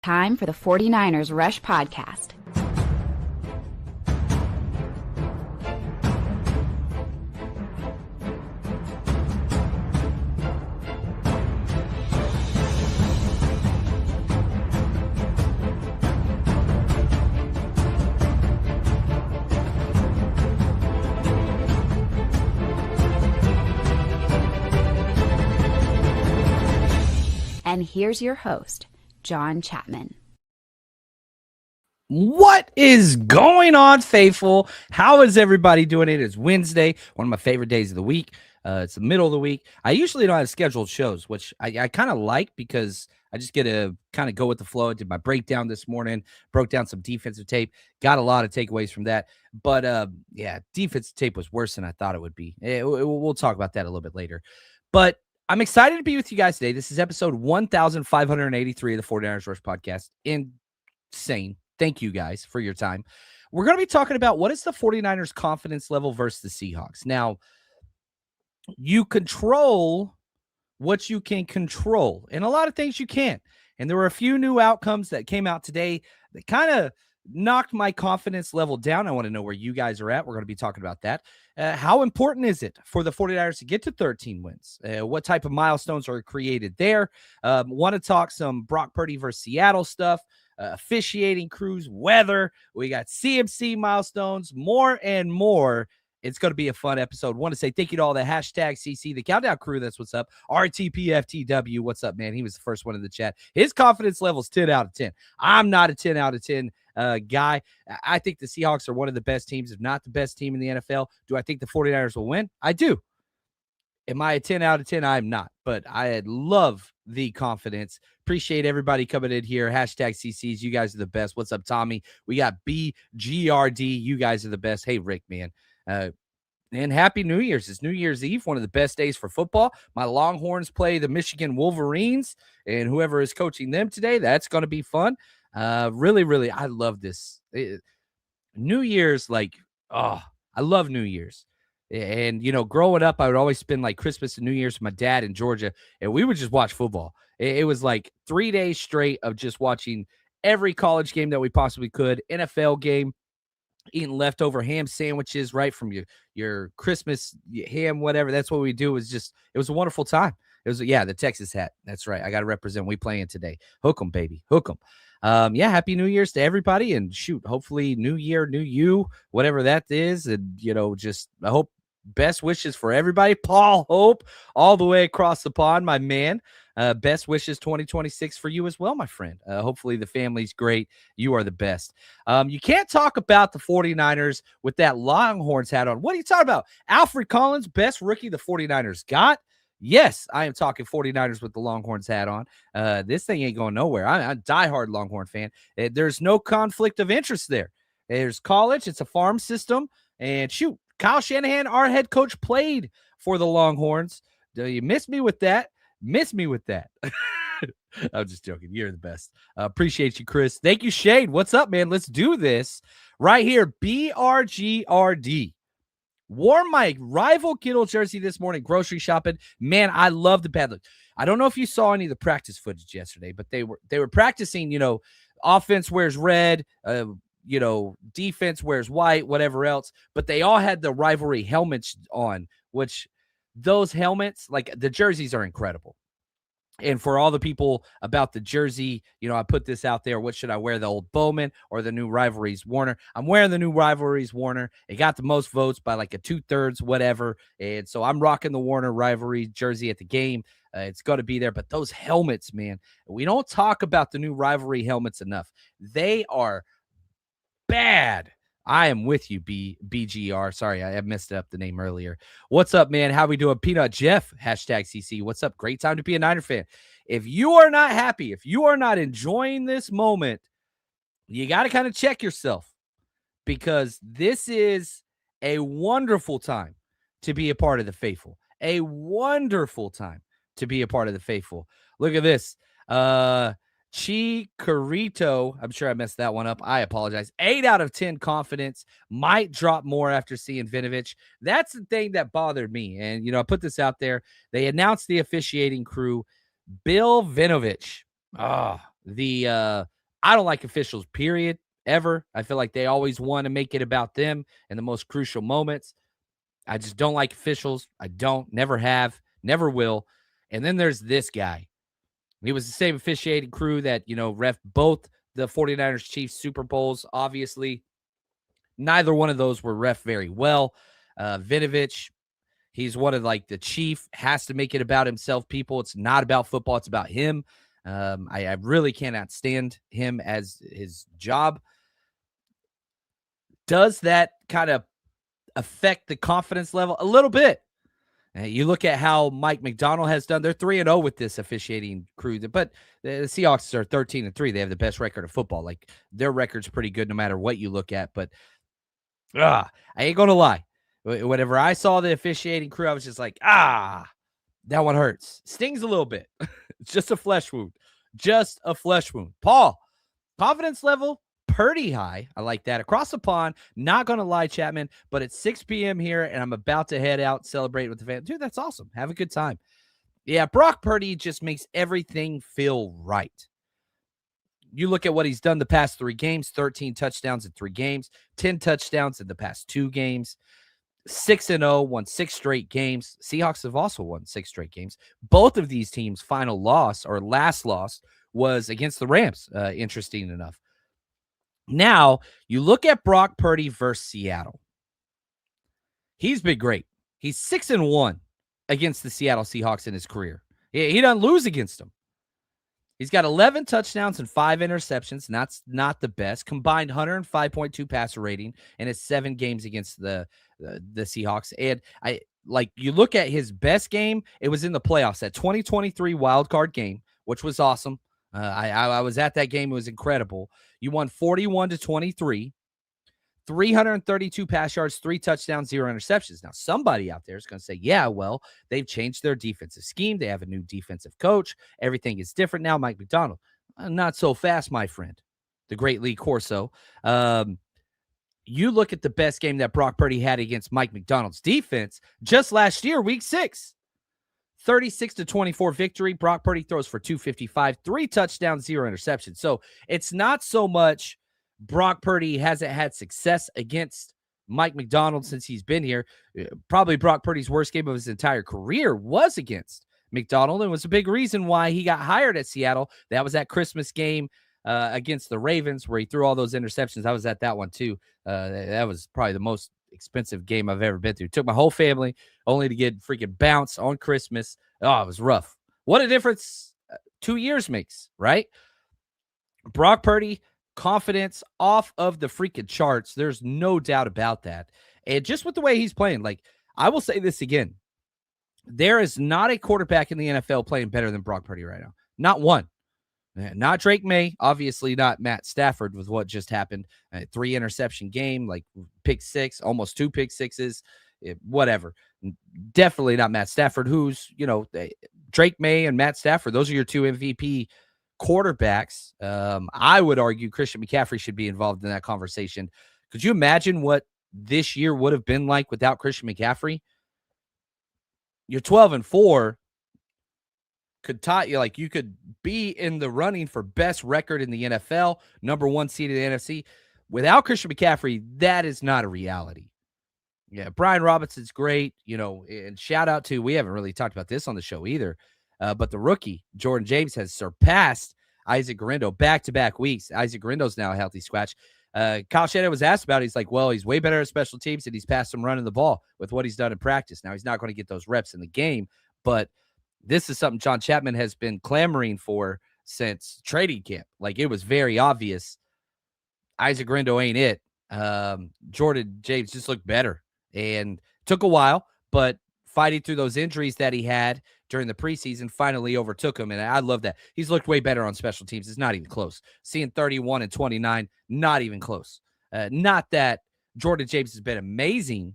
Time for the 49ers Rush Podcast. And here's your host, John Chapman. What is going on, faithful? How is everybody doing? It is Wednesday, one of my favorite days of the week. It's the middle of the week. I usually don't have scheduled shows, which I kind of like because I just get to kind of go with the flow. I did my breakdown this morning, broke down some defensive tape, got a lot of takeaways from that. But yeah, defensive tape was worse than I thought it would be. We'll talk about that a little bit later. But I'm excited to be with you guys today. This is episode 1583 of the 49ers Rush Podcast. Insane. Thank you guys for your time. We're going to be talking about what is the 49ers confidence level versus the Seahawks. Now, you control what you can control, and a lot of things you can't. And there were a few new outcomes that came out today that kind of knocked my confidence level down. I want to know where you guys are at. We're going to be talking about that. How important is it for the 49ers to get to 13 wins? What type of milestones are created there? Want to talk some Brock Purdy versus Seattle stuff, officiating crews, weather. We got CMC milestones, more and more. It's going to be a fun episode. Want to say thank you to all the hashtag CC, the Countdown crew. That's what's up. RTPFTW. What's up, man? He was the first one in the chat. His confidence level is 10 out of 10. I'm not a 10 out of 10 guy. I think the Seahawks are one of the best teams, if not the best team in the NFL. Do I think the 49ers will win? I do. Am I a 10 out of 10? I'm not, but I love the confidence. Appreciate everybody coming in here. Hashtag CCs. You guys are the best. What's up, Tommy? We got BGRD. You guys are the best. Hey, Rick, man. And happy New Year's. It's New Year's Eve, one of the best days for football. My Longhorns play the Michigan Wolverines, and whoever is coaching them today, that's going to be fun. Really, I love this. New Year's, I love New Year's. And, growing up, I would always spend like Christmas and New Year's with my dad in Georgia, and we would just watch football. It was like 3 days straight of just watching every college game that we possibly could, NFL game, eating leftover ham sandwiches right from your Christmas ham, whatever. That's what we do. It was a wonderful time. It was, the Texas hat. That's right. I got to represent. We playing today. Hook 'em, baby. Hook 'em. Happy New Year's to everybody. And shoot, hopefully new year, new you, whatever that is. And, I hope best wishes for everybody. Paul Hope all the way across the pond, my man. Best wishes 2026 for you as well, my friend. Hopefully the family's great. You are the best. You can't talk about the 49ers with that Longhorns hat on. What are you talking about? Alfred Collins, best rookie the 49ers got? Yes, I am talking 49ers with the Longhorns hat on. This thing ain't going nowhere. I'm a diehard Longhorn fan. There's no conflict of interest there. There's college. It's a farm system. And shoot, Kyle Shanahan, our head coach, played for the Longhorns. Do you miss me with that? Miss me with that. I'm just joking. You're the best. Appreciate you, Chris. Thank you, Shade. What's up, man? Let's do this right here. BRGRD. Wore my rival Kittle jersey this morning, grocery shopping. Man, I love the bad look. I don't know if you saw any of the practice footage yesterday, but they were practicing, offense wears red, defense wears white, whatever else. But they all had the rivalry helmets on, which those helmets, like the jerseys are incredible. And for all the people about the jersey, I put this out there. What should I wear, the old Bowman or the new Rivalries Warner? I'm wearing the new Rivalries Warner. It got the most votes by like a 2/3, whatever. And so I'm rocking the Warner Rivalry jersey at the game. It's going to be there. But those helmets, man, we don't talk about the new Rivalry helmets enough. They are bad. I am with you, BGR. Sorry, I messed up the name earlier. What's up, man? How we doing? Peanut Jeff, hashtag CC. What's up? Great time to be a Niner fan. If you are not happy, if you are not enjoying this moment, you got to kind of check yourself, because this is a wonderful time to be a part of the faithful. A wonderful time to be a part of the faithful. Look at this. Chikorito, I'm sure I messed that one up. I apologize. 8 out of 10 confidence. Might drop more after seeing Vinovich. That's the thing that bothered me. And, I put this out there. They announced the officiating crew. Bill Vinovich, the I don't like officials, period, ever. I feel like they always want to make it about them in the most crucial moments. I just don't like officials. I don't, never have, never will. And then there's this guy. He was the same officiating crew that, ref both the 49ers Chiefs Super Bowls. Obviously, neither one of those were ref very well. Vinovich, he's one of the chief, has to make it about himself, people. It's not about football. It's about him. I really cannot stand him as his job. Does that kind of affect the confidence level? A little bit. You look at how Mike Macdonald has done. They're 3-0 with this officiating crew, but the Seahawks are 13-3. They have the best record of football. Their record's pretty good no matter what you look at. But I ain't going to lie. Whenever I saw the officiating crew, I was just like, that one hurts. Stings a little bit. It's just a flesh wound. Just a flesh wound. Paul, confidence level, Purdy high. I like that. Across the pond, not going to lie, Chapman, but it's 6 p.m. here, and I'm about to head out, celebrate with the fans. Dude, that's awesome. Have a good time. Yeah, Brock Purdy just makes everything feel right. You look at what he's done the past 3 games, 13 touchdowns in 3 games, 10 touchdowns in the past 2 games, 6-0, won 6 straight games. Seahawks have also won 6 straight games. Both of these teams' final loss or last loss was against the Rams, interesting enough. Now, you look at Brock Purdy versus Seattle. He's been great. He's 6-1 against the Seattle Seahawks in his career. He doesn't lose against them. He's got 11 touchdowns and 5 interceptions. That's not the best. Combined 105.2 passer rating in his 7 games against the Seahawks. And you look at his best game, it was in the playoffs, that 2023 wild card game, which was awesome. I was at that game. It was incredible. You won 41-23, 332 pass yards, 3 touchdowns, 0 interceptions. Now, somebody out there is going to say, yeah, well, they've changed their defensive scheme. They have a new defensive coach. Everything is different now. Mike Macdonald, not so fast, my friend. The great Lee Corso. You look at the best game that Brock Purdy had against Mike Macdonald's defense just last year, week 6. 36-24 victory. Brock Purdy throws for 255, 3 touchdowns, 0 interceptions. So it's not so much Brock Purdy hasn't had success against Mike Macdonald since he's been here. Probably Brock Purdy's worst game of his entire career was against Macdonald, and was a big reason why he got hired at Seattle. That was that Christmas game against the Ravens where he threw all those interceptions. I was at that one too. That was probably the most expensive game I've ever been through. Took my whole family only to get freaking bounced on Christmas. Oh, it was rough. What a difference 2 years makes, right? Brock Purdy, confidence off of the freaking charts. There's no doubt about that. And just with the way he's playing, I will say this again. There is not a quarterback in the NFL playing better than Brock Purdy right now. Not one. Not Drake May, obviously not Matt Stafford with what just happened. 3 interception game, pick 6, almost 2 pick 6s, whatever. Definitely not Matt Stafford, who's, Drake May and Matt Stafford. Those are your 2 MVP quarterbacks. I would argue Christian McCaffrey should be involved in that conversation. Could you imagine what this year would have been like without Christian McCaffrey? You're 12-4. Could tie you, you could be in the running for best record in the NFL, number 1 seed in the NFC. Without Christian McCaffrey, that is not a reality. Yeah, Brian Robinson's great, and shout out to, we haven't really talked about this on the show either, but the rookie, Jordan James, has surpassed Isaac Guerendo back-to-back weeks. Isaac Guerendo's now a healthy scratch. Kyle Shanahan was asked about it. He's like, well, he's way better at special teams, and he's passed him running the ball with what he's done in practice. Now, he's not going to get those reps in the game, but this is something John Chapman has been clamoring for since trading camp. It was very obvious. Isaac Guerendo ain't it. Jordan James just looked better, and took a while, but fighting through those injuries that he had during the preseason finally overtook him, and I love that. He's looked way better on special teams. It's not even close. Seeing 31 and 29, not even close. Not that Jordan James has been amazing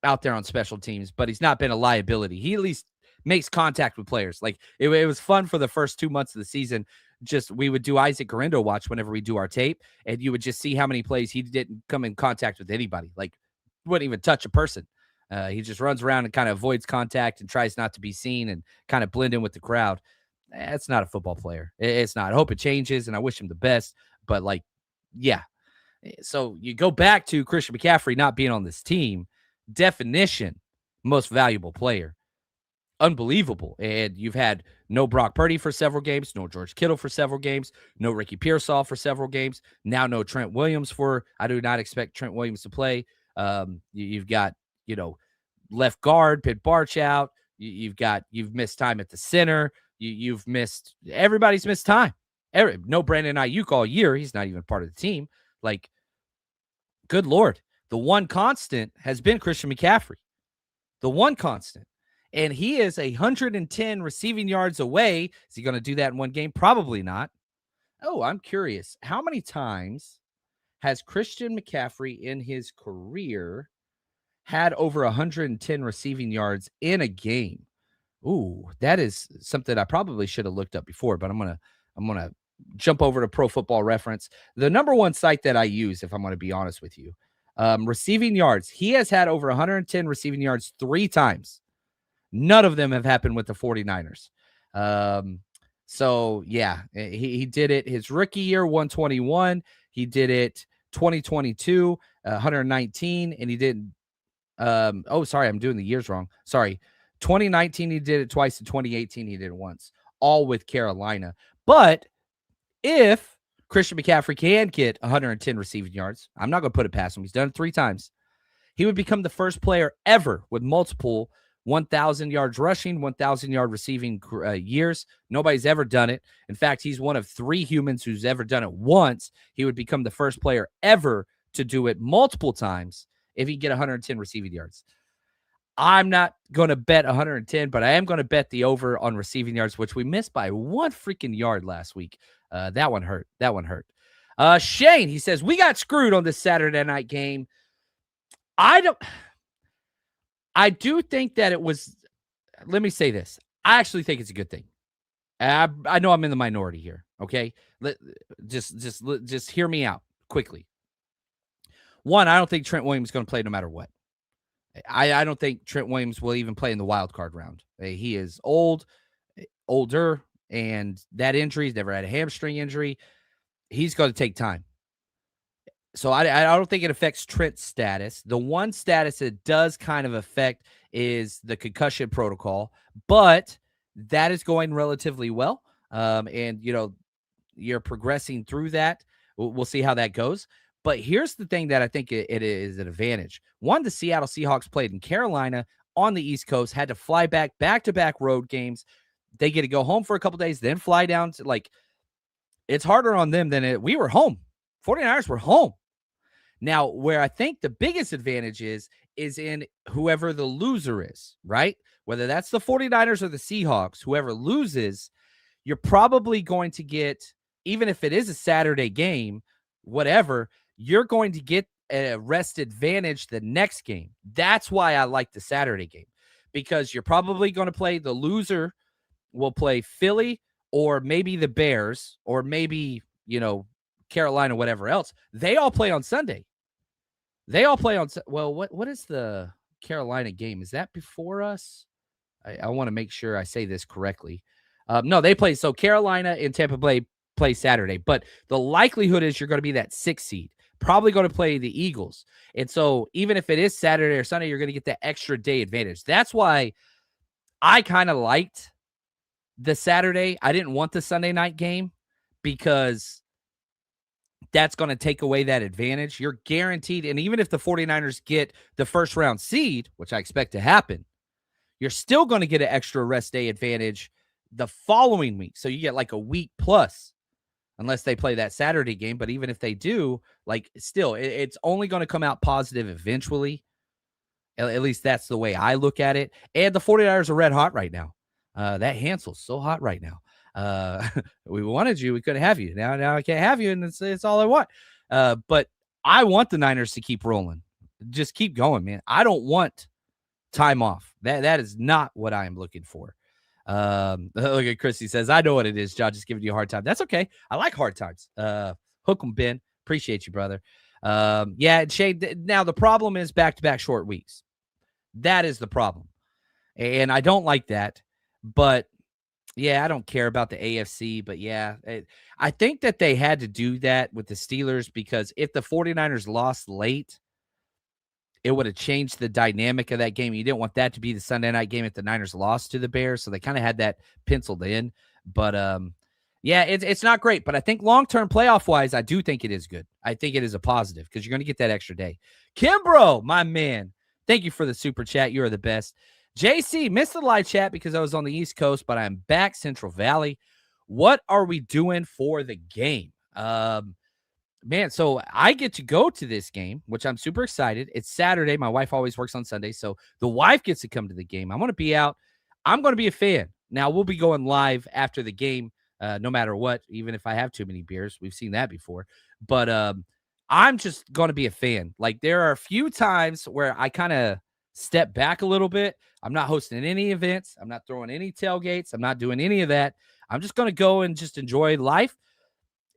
out there on special teams, but he's not been a liability. He at least makes contact with players. It was fun for the first 2 months of the season. Just we would do Isaac Guerendo watch whenever we do our tape, and you would just see how many plays he didn't come in contact with anybody. Wouldn't even touch a person. He just runs around and kind of avoids contact and tries not to be seen and kind of blend in with the crowd. That's not a football player. It's not. I hope it changes, and I wish him the best. But, like, yeah. So you go back to Christian McCaffrey not being on this team. Definition, most valuable player. Unbelievable. And you've had no Brock Purdy for several games, no George Kittle for several games, no Ricky Pearsall for several games, now no Trent Williams I do not expect Trent Williams to play. You've got, left guard, Pitt Barch out. You've missed time at the center. Everybody's missed time. No Brandon Ayuk all year. He's not even part of the team. Like, good Lord. The one constant has been Christian McCaffrey. The one constant. And he is 110 receiving yards away. Is he going to do that in one game? Probably not. Oh, I'm curious. How many times has Christian McCaffrey in his career had over 110 receiving yards in a game? Ooh, that is something I probably should have looked up before, but I'm gonna jump over to Pro Football Reference, the number one site that I use, if I'm going to be honest with you. Receiving yards. He has had over 110 receiving yards 3 times. None of them have happened with the 49ers. So, yeah, he did it his rookie year, 121. He did it 2022, 119, and he did sorry, I'm doing the years wrong. Sorry. 2019, he did it twice. In 2018, he did it once, all with Carolina. But if Christian McCaffrey can get 110 receiving yards, I'm not going to put it past him. He's done it 3 times. He would become the first player ever with multiple 1,000 yards rushing, 1,000-yard receiving years. Nobody's ever done it. In fact, he's one of 3 humans who's ever done it once. He would become the first player ever to do it multiple times if he get 110 receiving yards. I'm not going to bet 110, but I am going to bet the over on receiving yards, which we missed by 1 freaking yard last week. That one hurt. Shane, he says, we got screwed on this Saturday night game. I do think that it was, let me say this. I actually think it's a good thing. I know I'm in the minority here. Okay. Just hear me out quickly. One, I don't think Trent Williams is going to play no matter what. I don't think Trent Williams will even play in the wild card round. He is older, and that injury, he's never had a hamstring injury. He's going to take time. So I don't think it affects Trent's status. The one status it does kind of affect is the concussion protocol, but that is going relatively well. And, you're progressing through that. We'll see how that goes. But here's the thing that I think it is an advantage. One, the Seattle Seahawks played in Carolina on the East Coast, had to fly back-to-back road games. They get to go home for a couple days, then fly down to, it's harder on them than we were home. 49ers were home. Now, where I think the biggest advantage is in whoever the loser is, right? Whether that's the 49ers or the Seahawks, whoever loses, you're probably going to get, even if it is a Saturday game, whatever, you're going to get a rest advantage the next game. That's why I like the Saturday game, because you're probably going to play, the loser will play Philly or maybe the Bears or maybe, Carolina, whatever else. They all play on Sunday. Well, what is the Carolina game? Is that before us? I want to make sure I say this correctly. No, they play. So Carolina and Tampa Bay play Saturday, but the likelihood is you're going to be that 6th seed, probably going to play the Eagles. And so even if it is Saturday or Sunday, you're going to get that extra day advantage. That's why I kind of liked the Saturday. I didn't want the Sunday night game because that's going to take away that advantage. You're guaranteed. And even if the 49ers get the first round seed, which I expect to happen, you're still going to get an extra rest day advantage the following week. So you get like a week plus, unless they play that Saturday game. But even if they do, still, it's only going to come out positive eventually. At least that's the way I look at it. And the 49ers are red hot right now. That Hansel's so hot right now. We wanted you, we couldn't have you. Now I can't have you, and it's all I want. But I want the Niners to keep rolling. Just keep going, man. I don't want time off. That is not what I am looking for. Look at Christy says, I know what it is, John, just giving you a hard time. That's okay. I like hard times. Hook 'em, Ben. Appreciate you, brother. Yeah, Shane, now the problem is back-to-back short weeks. That is the problem. And I don't like that. But, Yeah, I don't care about the AFC, but yeah, I think that they had to do that with the Steelers because if the 49ers lost late, it would have changed the dynamic of that game. You didn't want that to be the Sunday night game if the Niners lost to the Bears, so they kind of had that penciled in. But yeah, it's not great. But I think long-term playoff-wise, I do think it is good. I think it is a positive because you're going to get that extra day. Kimbro, my man, thank you for the super chat. You are the best. JC, missed the live chat because I was on the East Coast, but I'm back Central Valley. What are we doing for the game? Man, so I get to go to this game, which I'm super excited. It's Saturday. My wife always works on Sunday, so the wife gets to come to the game. I'm going to be out. I'm going to be a fan. Now, we'll be going live after the game, no matter what, even if I have too many beers. We've seen that before. But I'm just going to be a fan. Like, there are a few times where I kind of step back a little bit. I'm not hosting any events. I'm not throwing any tailgates. I'm not doing any of that. I'm just going to go and just enjoy life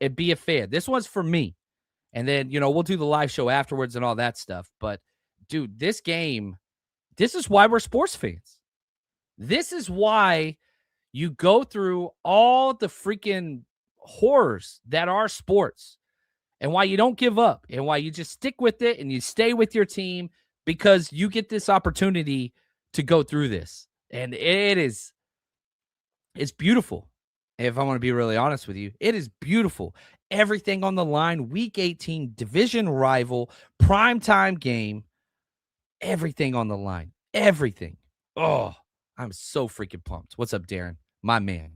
and be a fan. This one's for me. And then, we'll do the live show afterwards and all that stuff. But, dude, this game, this is why we're sports fans. This is why you go through all the freaking horrors that are sports and why you don't give up and why you just stick with it and you stay with your team because you get this opportunity to go through this. And it's beautiful. If I want to be really honest with you, it is beautiful. Everything on the line, week 18, division rival, primetime game, everything on the line, everything. Oh, I'm so freaking pumped. What's up, Darren? My man.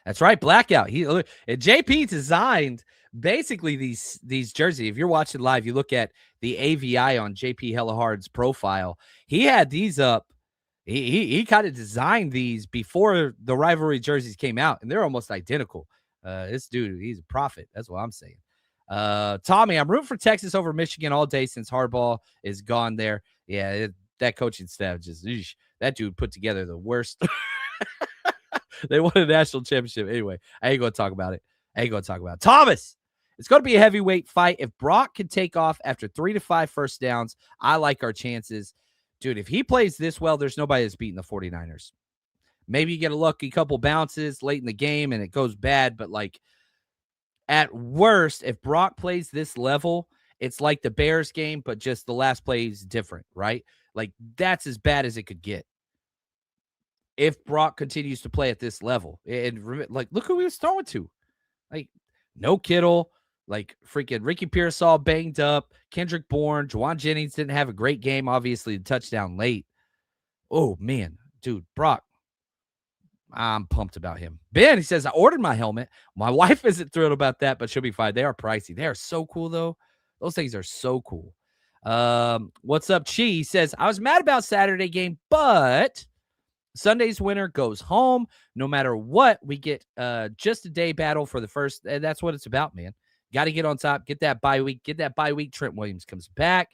That's right, Blackout. JP designed basically these jerseys. If you're watching live, you look at the AVI on JP Hellahard's profile. He had these up. He kind of designed these before the rivalry jerseys came out, and they're almost identical. This dude, he's a prophet. That's what I'm saying. Tommy, I'm rooting for Texas over Michigan all day since Harbaugh is gone there. Yeah, that coaching staff just, that dude put together the worst. They won a national championship. Anyway, I ain't going to talk about it. Thomas, it's going to be a heavyweight fight. If Brock can take off after 3 to 5 first downs, I like our chances. Dude, if he plays this well, there's nobody that's beating the 49ers. Maybe you get a lucky couple bounces late in the game and it goes bad, but like at worst, if Brock plays this level, it's like the Bears game, but just the last play is different, right? Like that's as bad as it could get. If Brock continues to play at this level. And like, look who he was throwing to. Like, no Kittle. Like, freaking Ricky Pearsall banged up. Kendrick Bourne. Juwan Jennings didn't have a great game. Obviously, the touchdown late. Oh, man. Dude, Brock. I'm pumped about him. Ben, he says, I ordered my helmet. My wife isn't thrilled about that, but she'll be fine. They are pricey. They are so cool, though. Those things are so cool. What's up, Chi? He says, I was mad about Saturday game, but Sunday's winner goes home. No matter what, we get just a day battle for the first. And that's what it's about, man. Got to get on top. Get that bye week. Trent Williams comes back.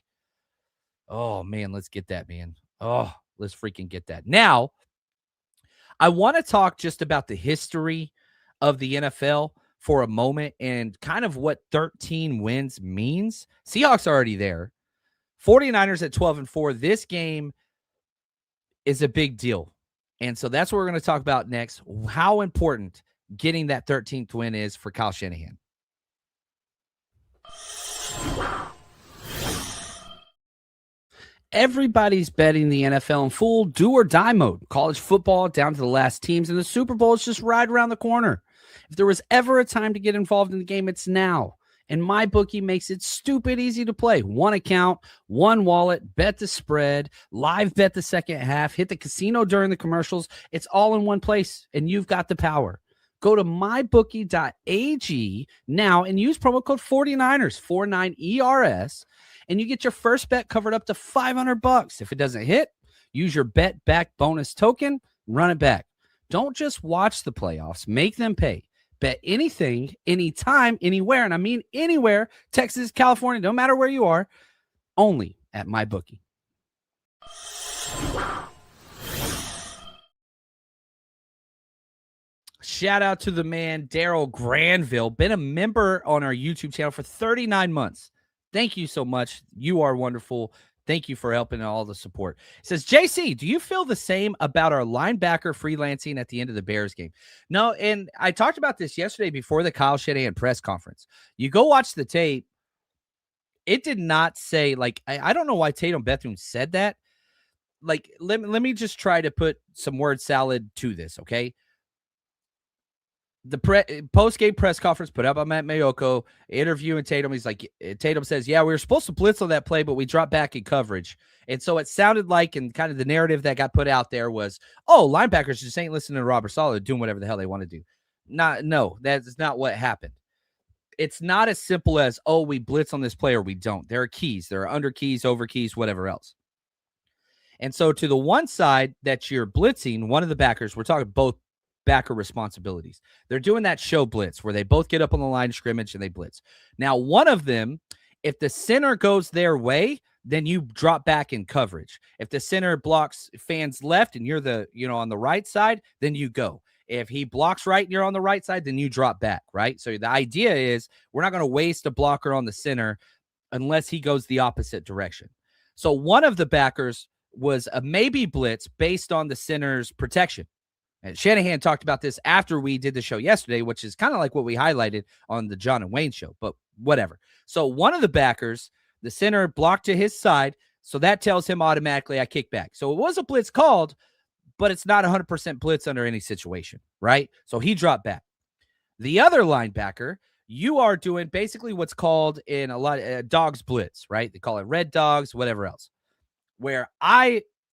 Oh, man, let's get that, man. Oh, let's freaking get that. Now, I want to talk just about the history of the NFL for a moment and kind of what 13 wins means. Seahawks are already there. 49ers at 12-4. This game is a big deal. And so that's what we're going to talk about next, how important getting that 13th win is for Kyle Shanahan. Everybody's betting the NFL in full do or die mode. College football down to the last teams, and the Super Bowl is just right around the corner. If there was ever a time to get involved in the game, it's now. And MyBookie makes it stupid easy to play. One account, one wallet, bet the spread, live bet the second half, hit the casino during the commercials. It's all in one place, and you've got the power. Go to mybookie.ag now and use promo code 49ers, 49ERS, and you get your first bet covered up to $500. If it doesn't hit, use your bet back bonus token, run it back. Don't just watch the playoffs, make them pay. Bet anything, anytime, anywhere, and I mean anywhere, Texas, California, no matter where you are, only at MyBookie. Shout out to the man, Daryl Granville, been a member on our YouTube channel for 39 months. Thank you so much. You are wonderful. Thank you for helping all the support. It says, JC, do you feel the same about our linebacker freelancing at the end of the Bears game? No, and I talked about this yesterday before the Kyle Shanahan press conference. You go watch the tape. It did not say, like, I don't know why Tatum Bethune said that. Like, let me just try to put some word salad to this, okay? The post-game press conference put up by Matt Mayoko, interviewing Tatum. He's like, Tatum says, yeah, we were supposed to blitz on that play, but we dropped back in coverage. And so it sounded like, and kind of the narrative that got put out there was, oh, linebackers just ain't listening to Robert Saleh, doing whatever the hell they want to do. No, that's not what happened. It's not as simple as, oh, we blitz on this play or we don't. There are keys. There are under keys, over keys, whatever else. And so to the one side that you're blitzing, one of the backers, we're talking both backer responsibilities. They're doing that show blitz where they both get up on the line of scrimmage and they blitz. Now, one of them, if the center goes their way, then you drop back in coverage. If the center blocks fans left and you're on the right side, then you go. If he blocks right and you're on the right side, then you drop back, right? So the idea is we're not going to waste a blocker on the center unless he goes the opposite direction. So one of the backers was a maybe blitz based on the center's protection. And Shanahan talked about this after we did the show yesterday, which is kind of like what we highlighted on the John and Wayne show, but whatever. So one of the backers, the center blocked to his side, so that tells him automatically I kick back. So it was a blitz called, but it's not 100% blitz under any situation, right? So he dropped back. The other linebacker, you are doing basically what's called in a lot of dogs blitz, right? They call it red dogs, whatever else. Where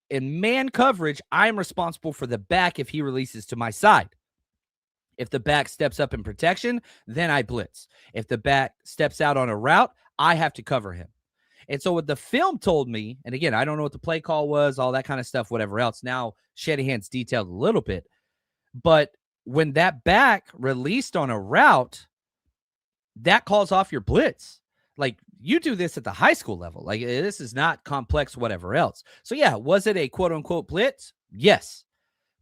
in man coverage, I'm responsible for the back if he releases to my side. If the back steps up in protection, then I blitz. If the back steps out on a route, I have to cover him. And so what the film told me, and again, I don't know what the play call was, all that kind of stuff, whatever else. Now, Shanahan's detailed a little bit. But when that back released on a route, that calls off your blitz. Like, you do this at the high school level. Like, this is not complex, whatever else. So, yeah, was it a quote-unquote blitz? Yes.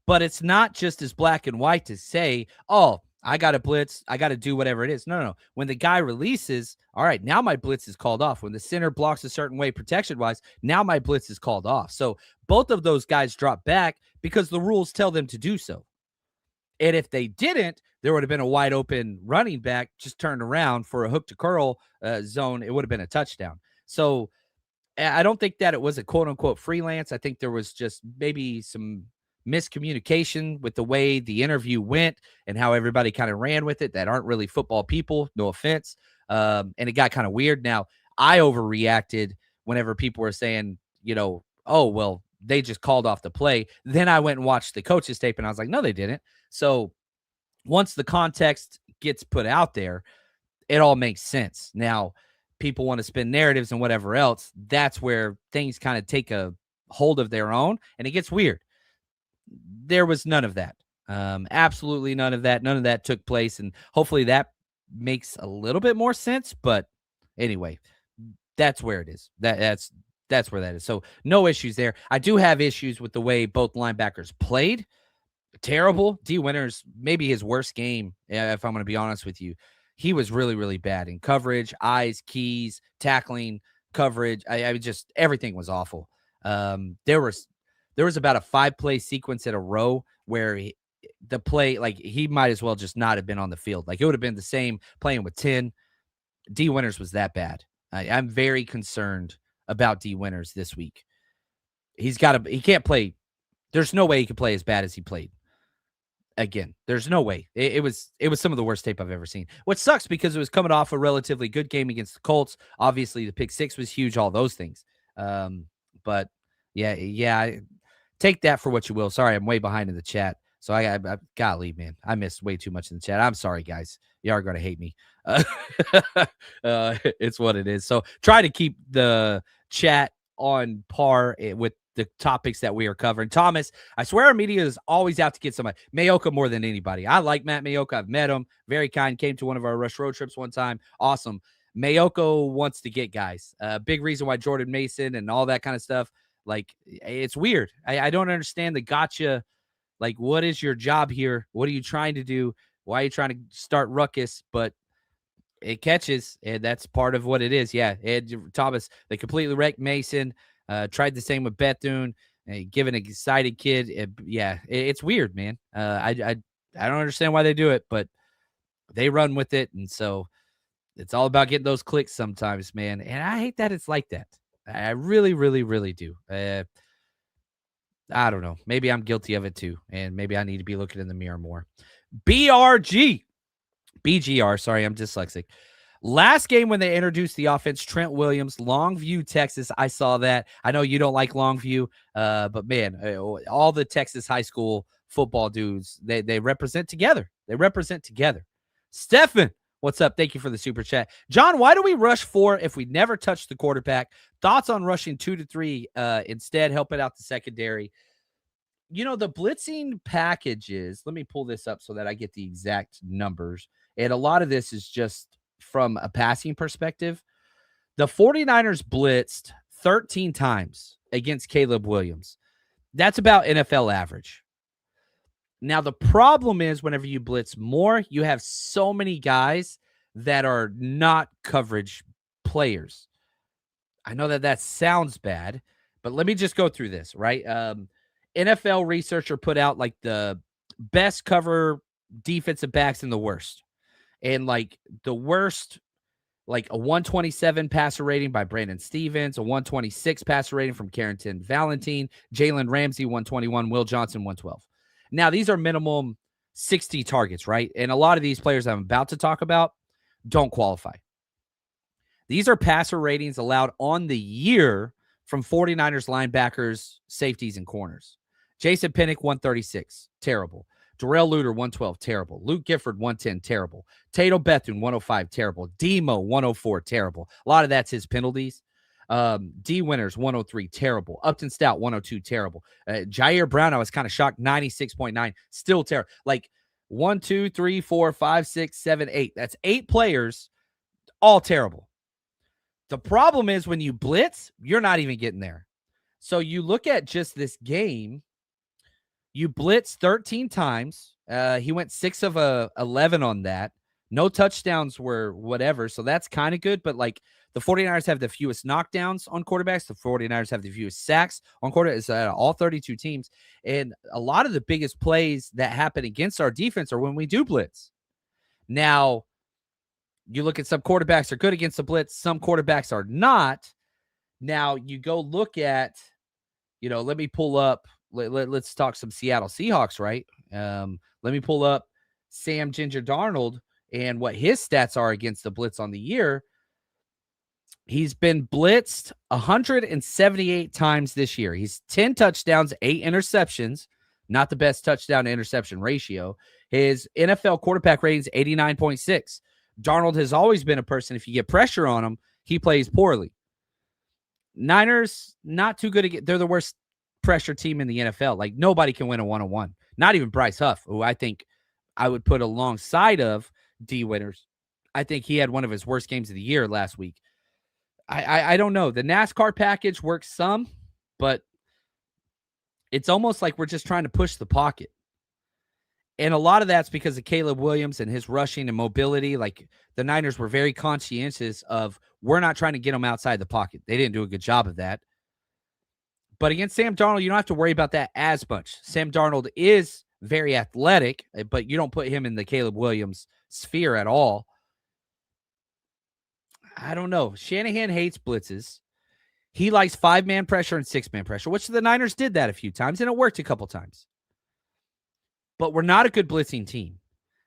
But it's not just as black and white to say, oh, I got to blitz, I got to do whatever it is. No. When the guy releases, all right, now my blitz is called off. When the center blocks a certain way protection-wise, now my blitz is called off. So both of those guys drop back because the rules tell them to do so. And if they didn't, there would have been a wide open running back just turned around for a hook to curl zone. It would have been a touchdown. So I don't think that it was a quote unquote freelance. I think there was just maybe some miscommunication with the way the interview went and how everybody kind of ran with it that aren't really football people. No offense. And it got kind of weird. Now, I overreacted whenever people were saying, oh, well, they just called off the play. Then I went and watched the coach's tape and I was like, no, they didn't. So once the context gets put out there, it all makes sense. Now, people want to spin narratives and whatever else. That's where things kind of take a hold of their own and it gets weird. There was none of that. Absolutely none of that. None of that took place. And hopefully that makes a little bit more sense. But anyway, that's where it is. That's where that is. So no issues there. I do have issues with the way both linebackers played. Terrible. D. Winters, maybe his worst game, if I'm going to be honest with you. He was really, really bad in coverage, eyes, keys, tackling, coverage. I just, everything was awful. There was about a 5-play sequence in a row where the play, like, he might as well just not have been on the field. Like, it would have been the same playing with 10. D. Winters was that bad. I'm very concerned about D. Winters this week. He can't play. There's no way he could play as bad as he played. Again, there's no way. It was some of the worst tape I've ever seen. What sucks because it was coming off a relatively good game against the Colts. Obviously, the pick six was huge, all those things. But yeah, take that for what you will. Sorry, I'm way behind in the chat. So I gotta leave, man. I missed way too much in the chat. I'm sorry, guys. You are going to hate me. It's what it is. So try to keep the chat on par with the topics that we are covering. Thomas, I swear our media is always out to get somebody. Mayoka more than anybody. I like Matt Mayoka. I've met him. Very kind. Came to one of our Rush Road trips one time. Awesome. Mayoko wants to get guys. Big reason why Jordan Mason and all that kind of stuff. Like, it's weird. I don't understand the gotcha. Like, what is your job here? What are you trying to do? Why are you trying to start ruckus? But it catches, and that's part of what it is. Yeah, and Thomas, they completely wrecked Mason. Tried the same with Bethune, give an excited kid. It's weird, man. I don't understand why they do it, but they run with it. And so it's all about getting those clicks sometimes, man. And I hate that it's like that. I really, really, really do. I don't know. Maybe I'm guilty of it too. And maybe I need to be looking in the mirror more. BGR, sorry, I'm dyslexic. Last game when they introduced the offense, Trent Williams, Longview, Texas. I saw that. I know you don't like Longview, but man, all the Texas high school football dudes, they represent together. They represent together. Stefan, what's up? Thank you for the super chat. John, why do we rush 4 if we never touch the quarterback? Thoughts on rushing 2 to 3 instead, helping out the secondary? You know, the blitzing packages, let me pull this up so that I get the exact numbers. And a lot of this is just from a passing perspective. The 49ers blitzed 13 times against Caleb Williams. That's about NFL average. Now, the problem is whenever you blitz more, you have so many guys that are not coverage players. I know that sounds bad, but let me just go through this, right? NFL researcher put out like the best cover defensive backs and the worst. And like the worst, like a 127 passer rating by Brandon Stevens, a 126 passer rating from Carrington Valentine, Jalen Ramsey, 121, Will Johnson, 112. Now, these are minimum 60 targets, right? And a lot of these players I'm about to talk about don't qualify. These are passer ratings allowed on the year from 49ers linebackers, safeties, and corners. Jason Pinnock, 136, terrible. Darrell Luter, 112, terrible. Luke Gifford, 110, terrible. Tato Bethune, 105, terrible. Demo, 104, terrible. A lot of that's his penalties. D Winters, 103, terrible. Upton Stout, 102, terrible. Jair Brown, I was kind of shocked, 96.9, still terrible. Like 1, 2, 3, 4, 5, 6, 7, 8. That's 8 players, all terrible. The problem is when you blitz, you're not even getting there. So you look at just this game, you blitz 13 times. He went 6 of 11 on that. No touchdowns were whatever, so that's kind of good. But like the 49ers have the fewest knockdowns on quarterbacks. The 49ers have the fewest sacks on quarterbacks. All 32 teams. And a lot of the biggest plays that happen against our defense are when we do blitz. Now, you look at some quarterbacks are good against the blitz. Some quarterbacks are not. Now, you go look at, let me pull up. Let's talk some Seattle Seahawks, right? Let me pull up Sam Ginger Darnold and what his stats are against the blitz on the year. He's been blitzed 178 times this year. He's 10 touchdowns, 8 interceptions. Not the best touchdown to interception ratio. His NFL quarterback rating is 89.6. Darnold has always been a person, if you get pressure on him, he plays poorly. Niners, not too good. They're the worst pressure team in the NFL. Like, nobody can win a one-on-one. Not even Bryce Huff, who I think I would put alongside of D Winters. I think he had one of his worst games of the year last week. I don't know. The NASCAR package works some, but it's almost like we're just trying to push the pocket. And a lot of that's because of Caleb Williams and his rushing and mobility. Like, the Niners were very conscientious of, we're not trying to get them outside the pocket. They didn't do a good job of that. But against Sam Darnold, you don't have to worry about that as much. Sam Darnold is very athletic, but you don't put him in the Caleb Williams sphere at all. I don't know. Shanahan hates blitzes. He likes 5-man pressure and 6-man pressure, which the Niners did that a few times, and it worked a couple times. But we're not a good blitzing team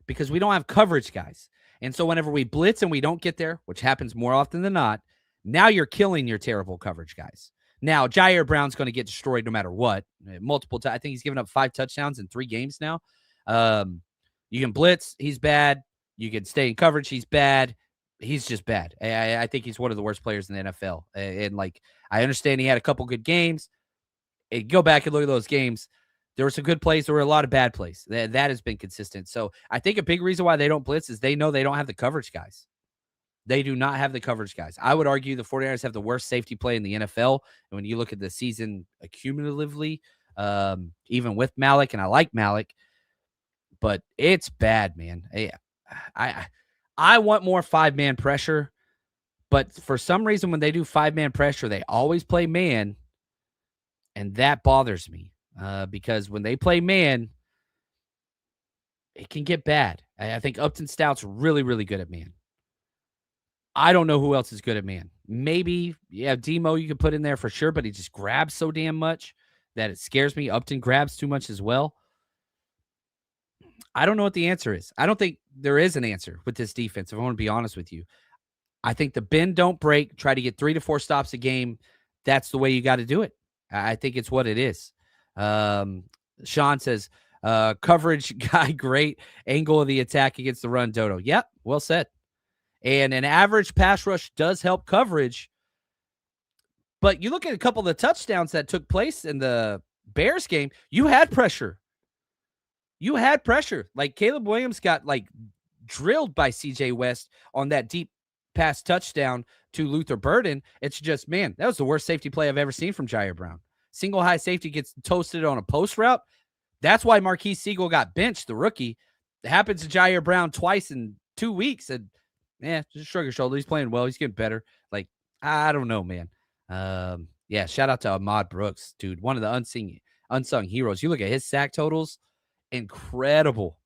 because we don't have coverage guys. And so whenever we blitz and we don't get there, which happens more often than not, now you're killing your terrible coverage guys. Now, Jair Brown's going to get destroyed no matter what. Multiple times. I think he's given up 5 touchdowns in 3 games now. You can blitz, he's bad. You can stay in coverage, he's bad. He's just bad. I think he's one of the worst players in the NFL. And like, I understand he had a couple good games. Go back and look at those games. There were some good plays. There were a lot of bad plays. That has been consistent. So I think a big reason why they don't blitz is they know they don't have the coverage guys. They do not have the coverage guys. I would argue the 49ers have the worst safety play in the NFL. And when you look at the season accumulatively, even with Malik, and I like Malik, but it's bad, man. I want more 5-man pressure, but for some reason when they do 5-man pressure, they always play man, And that bothers me because when they play man, it can get bad. I think Upton Stout's really, really good at man. I don't know who else is good at man. Maybe, yeah, Demo you could put in there for sure, but he just grabs so damn much that it scares me. Upton grabs too much as well. I don't know what the answer is. I don't think there is an answer with this defense, if I want to be honest with you. I think the bend don't break, try to get 3 to 4 stops a game. That's the way you got to do it. I think it's what it is. Sean says, coverage guy, great angle of the attack against the run, Dodo. Yep, well said. And an average pass rush does help coverage. But you look at a couple of the touchdowns that took place in the Bears game, you had pressure. Like Caleb Williams got like drilled by CJ West on that deep pass touchdown to Luther Burden. It's just, man, that was the worst safety play I've ever seen from Jair Brown. Single high safety gets toasted on a post route. That's why Marquise Siegel got benched, the rookie. It happens to Jair Brown twice in 2 weeks. And just shrug your shoulder. He's playing well. He's getting better. Like, I don't know, man. Yeah, shout out to Ahmad Brooks, dude. One of the unsung heroes. You look at his sack totals, incredible.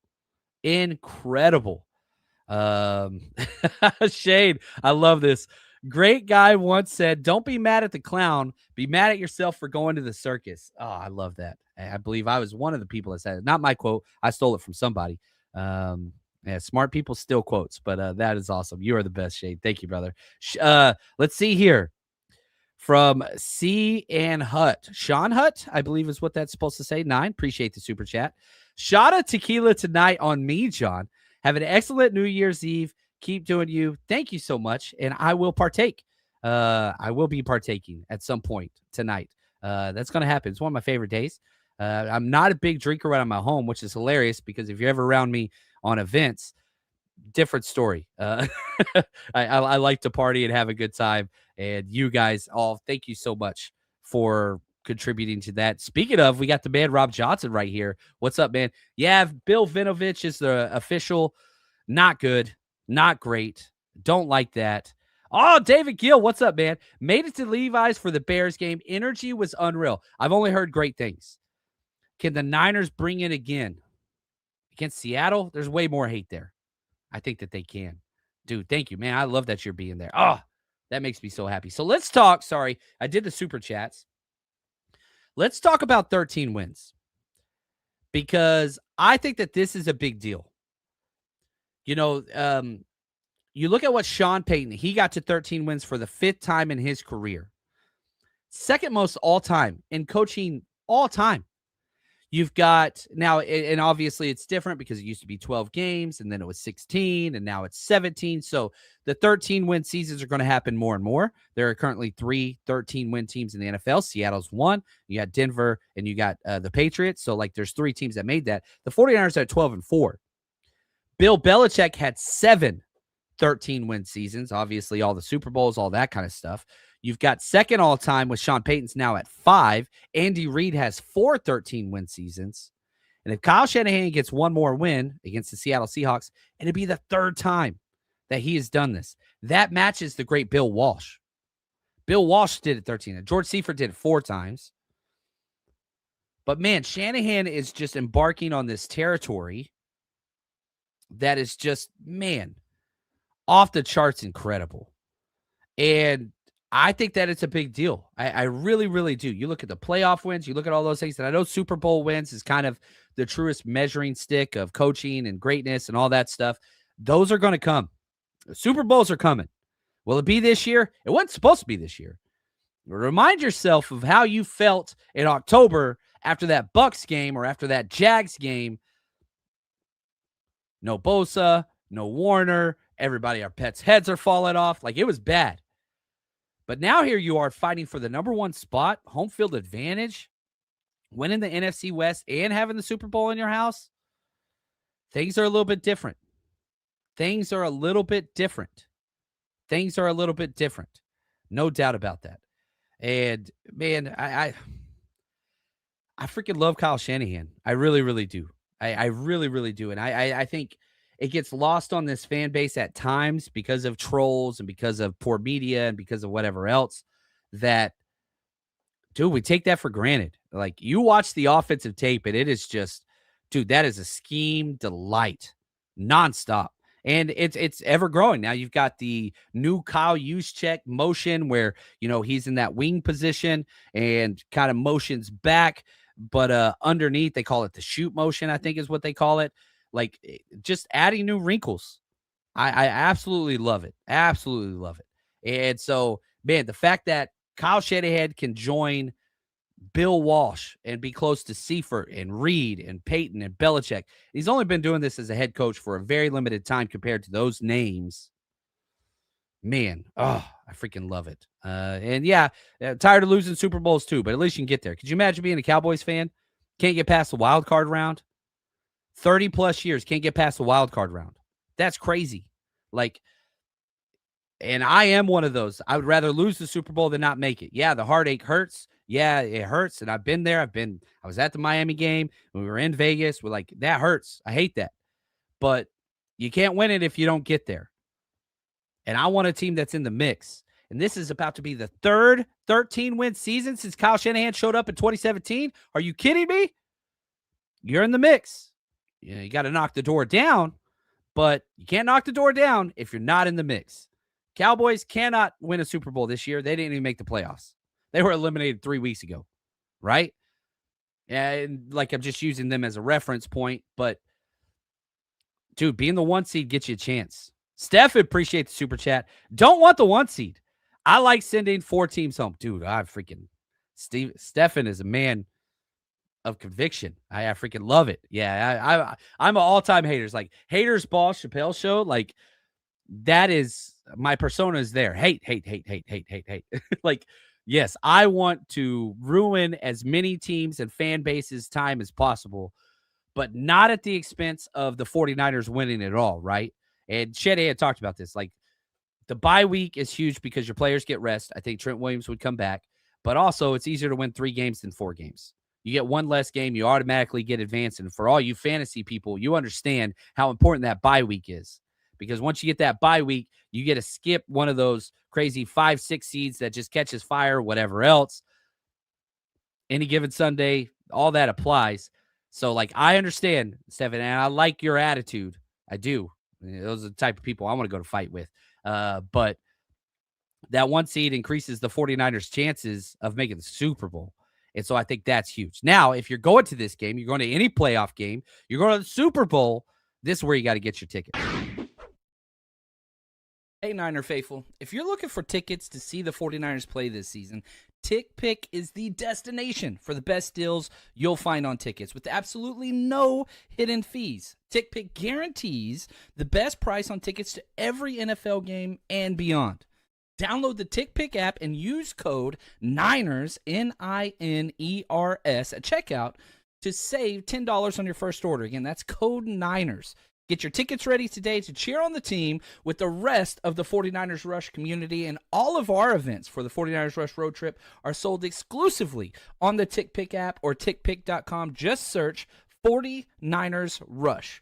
Shade, I love this. Great guy once said, don't be mad at the clown. Be mad at yourself for going to the circus. Oh, I love that. I believe I was one of the people that said it. Not my quote. I stole it from somebody. Yeah, smart people steal quotes, but that is awesome. You are the best, Shade. Thank you, brother. Let's see here. From C. and Hutt. Sean Hutt, I believe is what that's supposed to say. 9. Appreciate the super chat. Shot of tequila tonight on me, John. Have an excellent New Year's Eve. Keep doing you. Thank you so much. And I will partake. I will be partaking at some point tonight. That's going to happen. It's one of my favorite days. I'm not a big drinker when I'm at home, which is hilarious because if you're ever around me on events, different story. I like to party and have a good time. And you guys all, thank you so much for contributing to that. Speaking of, we got the man Rob Johnson right here. What's up, man? Yeah, Bill Vinovich is the official. Not good. Not great. Don't like that. Oh, David Gill, what's up, man? Made it to Levi's for the Bears game. Energy was unreal. I've only heard great things. Can the Niners bring it again? Against Seattle? There's way more hate there. I think that they can. Dude, thank you, man. I love that you're being there. Oh, that makes me so happy. So let's talk. Sorry, I did the super chats. Let's talk about 13 wins because I think that this is a big deal. You know, you look at what Sean Payton, he got to 13 wins for the 5th time in his career. Second most all time in coaching all time. You've got now, and obviously it's different because it used to be 12 games and then it was 16 and now it's 17. So the 13-win seasons are going to happen more and more. There are currently 3 13-win teams in the NFL. Seattle's 1. You got Denver and you got the Patriots. So like there's 3 teams that made that. The 49ers are at 12-4. Bill Belichick had 7 13-win seasons. Obviously all the Super Bowls, all that kind of stuff. You've got second all-time with Sean Payton's now at 5. Andy Reid has 4 13-win seasons. And if Kyle Shanahan gets one more win against the Seattle Seahawks, it'd be the 3rd time that he has done this. That matches the great Bill Walsh. Bill Walsh did it 13. George Seifert did it 4 times. But, man, Shanahan is just embarking on this territory that is just, man, off the charts incredible. And I think that it's a big deal. I really, really do. You look at the playoff wins, you look at all those things, and I know Super Bowl wins is kind of the truest measuring stick of coaching and greatness and all that stuff. Those are going to come. The Super Bowls are coming. Will it be this year? It wasn't supposed to be this year. Remind yourself of how you felt in October after that Bucs game or after that Jags game. No Bosa, no Warner. Everybody, our pets' heads are falling off. Like, it was bad. But now here you are fighting for the number 1 spot, home field advantage, winning the NFC West and having the Super Bowl in your house. Things are a little bit different. No doubt about that. And, man, I freaking love Kyle Shanahan. I really, really do. I really, really do. And I think it gets lost on this fan base at times because of trolls and because of poor media and because of whatever else, that Dude, we take that for granted. Like, you watch the offensive tape, and it is just, dude, that is a scheme delight, nonstop. And it's ever growing. Now you've got the new Kyle Juszczyk motion where, he's in that wing position and kind of motions back, but underneath they call it the shoot motion, I think is what they call it. Like, just adding new wrinkles. I absolutely love it. Absolutely love it. And so, man, the fact that Kyle Shanahan can join Bill Walsh and be close to Seifert and Reed and Peyton and Belichick. He's only been doing this as a head coach for a very limited time compared to those names. Man, I freaking love it. And yeah, tired of losing Super Bowls too, but at least you can get there. Could you imagine being a Cowboys fan? Can't get past the wild card round? 30 plus years, can't get past the wild card round. That's crazy. Like, and I am one of those. I would rather lose the Super Bowl than not make it. Yeah, the heartache hurts. Yeah, it hurts. And I've been there. I was at the Miami game when we were in Vegas. We're like, that hurts. I hate that. But you can't win it if you don't get there. And I want a team that's in the mix. And this is about to be the third 13-win season since Kyle Shanahan showed up in 2017. Are you kidding me? You're in the mix. You got to knock the door down, but you can't knock the door down if you're not in the mix. Cowboys cannot win a Super Bowl this year. They didn't even make the playoffs. They were eliminated 3 weeks ago, right? And like, I'm just using them as a reference point, but dude, being the 1 seed gets you a chance. Steph, appreciate the super chat. Don't want the 1 seed. I like sending 4 teams home. Dude, Stephen is a man of conviction. I freaking love it. Yeah, I'm an all-time haters. Like, haters boss Chappelle show. Like, that is my persona is there. Hate. Like, yes, I want to ruin as many teams and fan bases time as possible, but not at the expense of the 49ers winning it all, right? And Sheddy had talked about this. Like, the bye week is huge because your players get rest. I think Trent Williams would come back, but also it's easier to win 3 games than 4 games. You get 1 less game, you automatically get advanced. And for all you fantasy people, you understand how important that bye week is. Because once you get that bye week, you get to skip one of those crazy 5-6 seeds that just catches fire, whatever else. Any given Sunday, all that applies. So, like, I understand, Stephen, and I like your attitude. I do. Those are the type of people I want to go to fight with. But that 1 seed increases the 49ers' chances of making the Super Bowl. And so I think that's huge. Now, if you're going to this game, you're going to any playoff game, you're going to the Super Bowl, this is where you got to get your ticket. Hey, Niner faithful, if you're looking for tickets to see the 49ers play this season, TickPick is the destination for the best deals you'll find on tickets with absolutely no hidden fees. TickPick guarantees the best price on tickets to every NFL game and beyond. Download the TickPick app and use code NINERS, NINERS, at checkout to save $10 on your first order. Again, that's code NINERS. Get your tickets ready today to cheer on the team with the rest of the 49ers Rush community, and all of our events for the 49ers Rush road trip are sold exclusively on the TickPick app or tickpick.com. Just search 49ers Rush.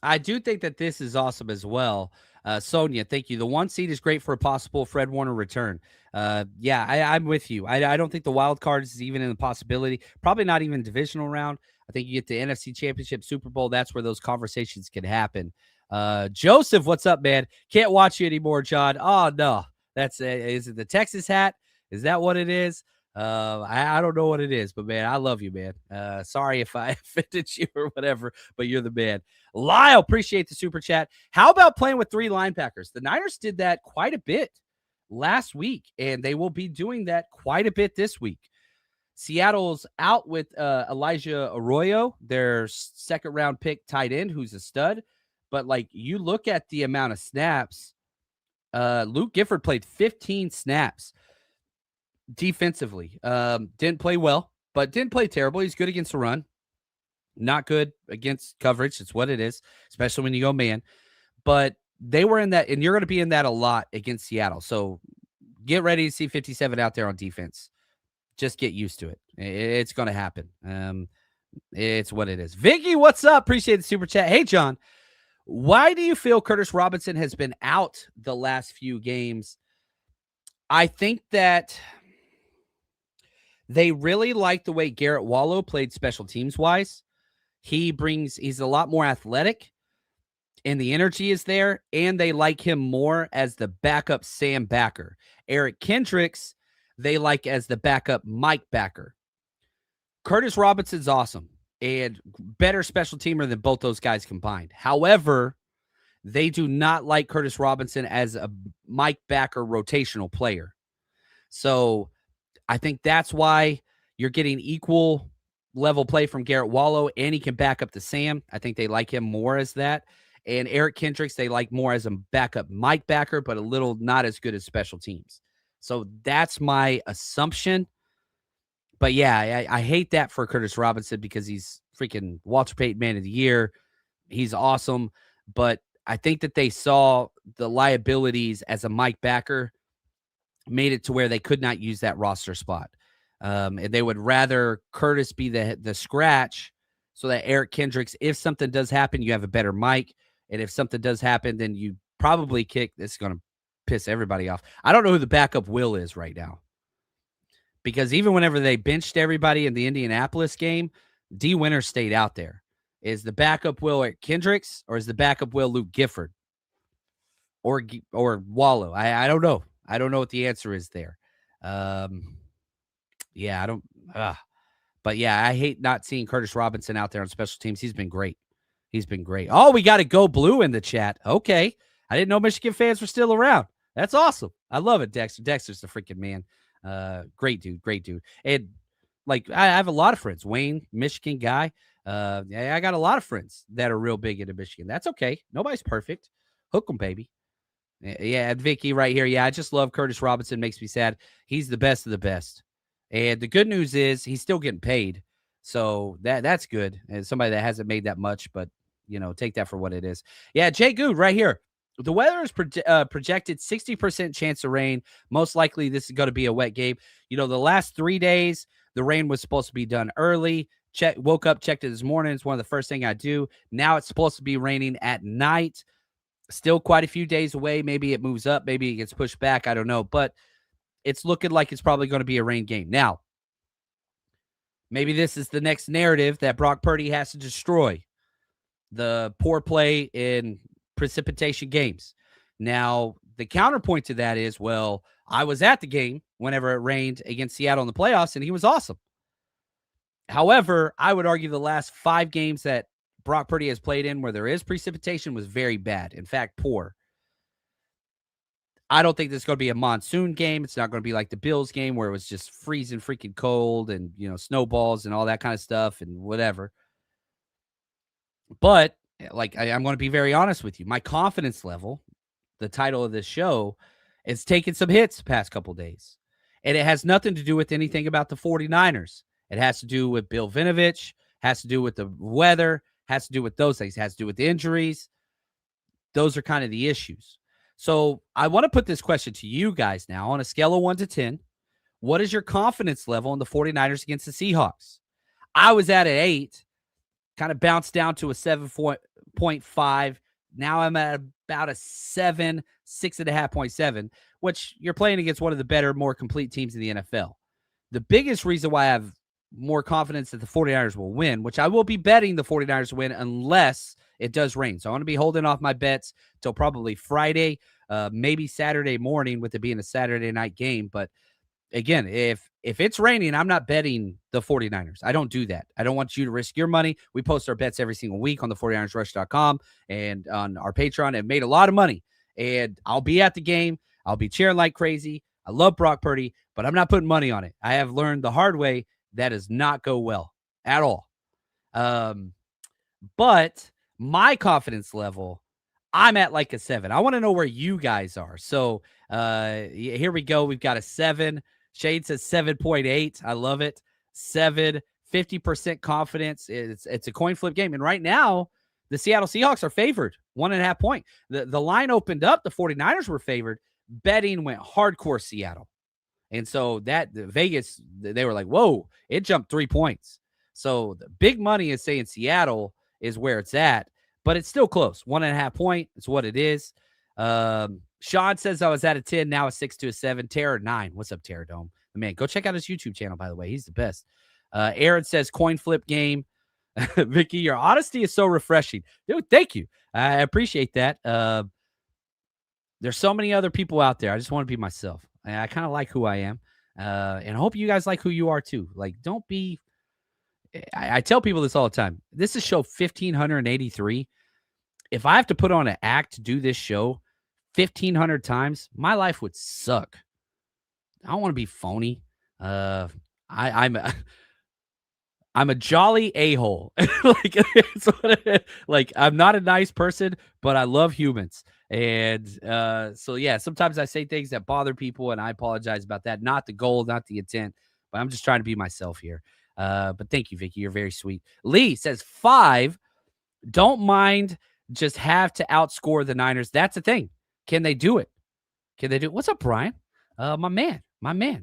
I do think that this is awesome as well. Sonia, thank you. The 1 seed is great for a possible Fred Warner return. Yeah, I'm with you. I don't think the wild card is even in the possibility. Probably not even divisional round. I think you get the NFC Championship, Super Bowl. That's where those conversations can happen. Joseph, what's up, man? Can't watch you anymore, John. Oh, no. That's is it the Texas hat? Is that what it is? I don't know what it is, but man, I love you, man. Sorry if I offended you or whatever, but you're the man. Lyle, appreciate the super chat. How about playing with 3 linebackers? The Niners did that quite a bit last week, and they will be doing that quite a bit this week. Seattle's out with Elijah Arroyo, their second-round pick tight end, who's a stud. But, like, you look at the amount of snaps, Luke Gifford played 15 snaps. Defensively, didn't play well, but didn't play terrible. He's good against the run, not good against coverage. It's what it is, especially when you go man. But they were in that, and you're going to be in that a lot against Seattle. So get ready to see 57 out there on defense. Just get used to it. It's going to happen. It's what it is. Vicky, what's up? Appreciate the super chat. Hey, John, why do you feel Curtis Robinson has been out the last few games? I think that they really like the way Garrett Wallow played special teams wise. He's a lot more athletic and the energy is there, and they like him more as the backup Sam Backer. Eric Kendricks, they like as the backup Mike Backer. Curtis Robinson's awesome and better special teamer than both those guys combined. However, they do not like Curtis Robinson as a Mike Backer rotational player. So I think that's why you're getting equal level play from Garrett Wallow, and he can back up to Sam. I think they like him more as that. And Eric Kendricks, they like more as a backup Mike Backer, but a little not as good as special teams. So that's my assumption. But yeah, I hate that for Curtis Robinson because he's freaking Walter Payton Man of the Year. He's awesome. But I think that they saw the liabilities as a Mike Backer made it to where they could not use that roster spot. And they would rather Curtis be the scratch so that Eric Kendricks, if something does happen, you have a better Mike. And if something does happen, then you probably kick. This is going to piss everybody off. I don't know who the backup Will is right now. Because even whenever they benched everybody in the Indianapolis game, D. Winter stayed out there. Is the backup Will Eric Kendricks, or is the backup Will Luke Gifford? Or Wallow? I don't know. I don't know what the answer is there. Yeah, I don't. But yeah, I hate not seeing Curtis Robinson out there on special teams. He's been great. He's been great. Oh, we got to go blue in the chat. Okay. I didn't know Michigan fans were still around. That's awesome. I love it, Dexter. Dexter's the freaking man. Great dude. Great dude. And like, I have a lot of friends. Wayne, Michigan guy. I got a lot of friends that are real big into Michigan. That's okay. Nobody's perfect. Hook 'em, baby. Yeah, Vicky right here. Yeah, I just love Curtis Robinson. Makes me sad. He's the best of the best. And the good news is he's still getting paid. So that's good. And somebody that hasn't made that much, but, take that for what it is. Yeah, Jay Good right here. The weather is projected 60% chance of rain. Most likely this is going to be a wet game. The last 3 days, the rain was supposed to be done early. Woke up, checked it this morning. It's one of the first things I do. Now it's supposed to be raining at night. Still quite a few days away. Maybe it moves up. Maybe it gets pushed back. I don't know. But it's looking like it's probably going to be a rain game. Now, maybe this is the next narrative that Brock Purdy has to destroy. The poor play in precipitation games. Now, the counterpoint to that is, well, I was at the game whenever it rained against Seattle in the playoffs, and he was awesome. However, I would argue the last 5 games that Brock Purdy has played in where there is precipitation was very bad. In fact, poor. I don't think this is going to be a monsoon game. It's not going to be like the Bills game where it was just freezing freaking cold and, snowballs and all that kind of stuff and whatever. But I'm going to be very honest with you. My confidence level, the title of this show, is taking some hits the past couple of days. And it has nothing to do with anything about the 49ers. It has to do with Bill Vinovich, has to do with the weather, has to do with those things, has to do with injuries. Those are kind of the issues. So I want to put this question to you guys now on a scale of 1 to 10. What is your confidence level in the 49ers against the Seahawks? I was at an 8, kind of bounced down to a 7.5. Now I'm at about a 7, 6.5.7, which you're playing against one of the better, more complete teams in the NFL. The biggest reason why I have more confidence that the 49ers will win, which I will be betting the 49ers win unless it does rain. So I want to be holding off my bets till probably Friday, maybe Saturday morning with it being a Saturday night game. But again, if it's raining, I'm not betting the 49ers. I don't do that. I don't want you to risk your money. We post our bets every single week on the 49ersrush.com and on our Patreon, and made a lot of money. And I'll be at the game. I'll be cheering like crazy. I love Brock Purdy, but I'm not putting money on it. I have learned the hard way that does not go well at all. But my confidence level, I'm at like a 7. I want to know where you guys are. So here we go. We've got a 7. Shade says 7.8. I love it. 7, 50% confidence. It's a coin flip game. And right now, the Seattle Seahawks are favored 1.5 point. The line opened up. The 49ers were favored. Betting went hardcore Seattle. And so Vegas, they were like, whoa, it jumped 3 points. So the big money is saying Seattle is where it's at, but it's still close. 1.5 point. It's what it is. Sean says I was at a 10, now a 6 to a 7. Terror 9. What's up, Terror Dome? Man, go check out his YouTube channel, by the way. He's the best. Aaron says coin flip game. Vicky, your honesty is so refreshing. Dude, thank you. I appreciate that. There's so many other people out there. I just want to be myself. I kind of like who I am. And I hope you guys like who you are too. Like, don't be. I tell people this all the time. This is show 1583. If I have to put on an act to do this show 1,500 times, my life would suck. I don't want to be phony. I'm a jolly a-hole. like I'm not a nice person, but I love humans. And so yeah, sometimes I say things that bother people, and I apologize about that. Not the goal, not the intent, but I'm just trying to be myself here. But thank you, Vicky. You're very sweet. Lee says 5. Don't mind, just have to outscore the Niners. That's the thing. Can they do it? What's up, Brian? My man.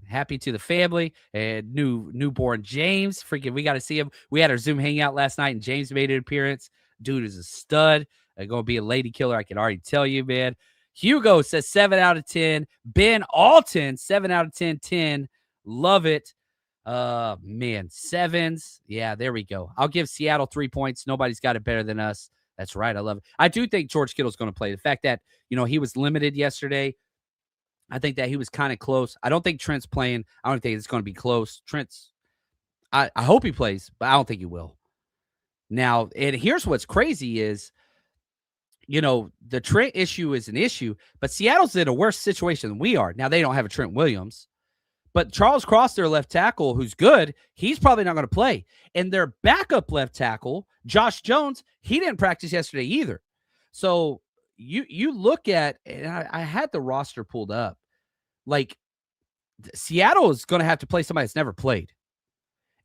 Happy to the family and newborn James. Freaking, we got to see him. We had our Zoom hangout last night, and James made an appearance. Dude is a stud. Going to be a lady killer. I can already tell you, man. Hugo says 7 out of 10. Ben Alton, 7 out of 10, 10. Love it. Man, 7s. Yeah, there we go. I'll give Seattle 3 points. Nobody's got it better than us. That's right. I love it. I do think George Kittle's going to play. The fact that, he was limited yesterday, I think that he was kind of close. I don't think Trent's playing. I don't think it's going to be close. I hope he plays, but I don't think he will. Now, and here's what's crazy is, the Trent issue is an issue, but Seattle's in a worse situation than we are. Now, they don't have a Trent Williams, but Charles Cross, their left tackle, who's good, he's probably not going to play. And their backup left tackle, Josh Jones, he didn't practice yesterday either. So you look at, and I had the roster pulled up, like Seattle is going to have to play somebody that's never played.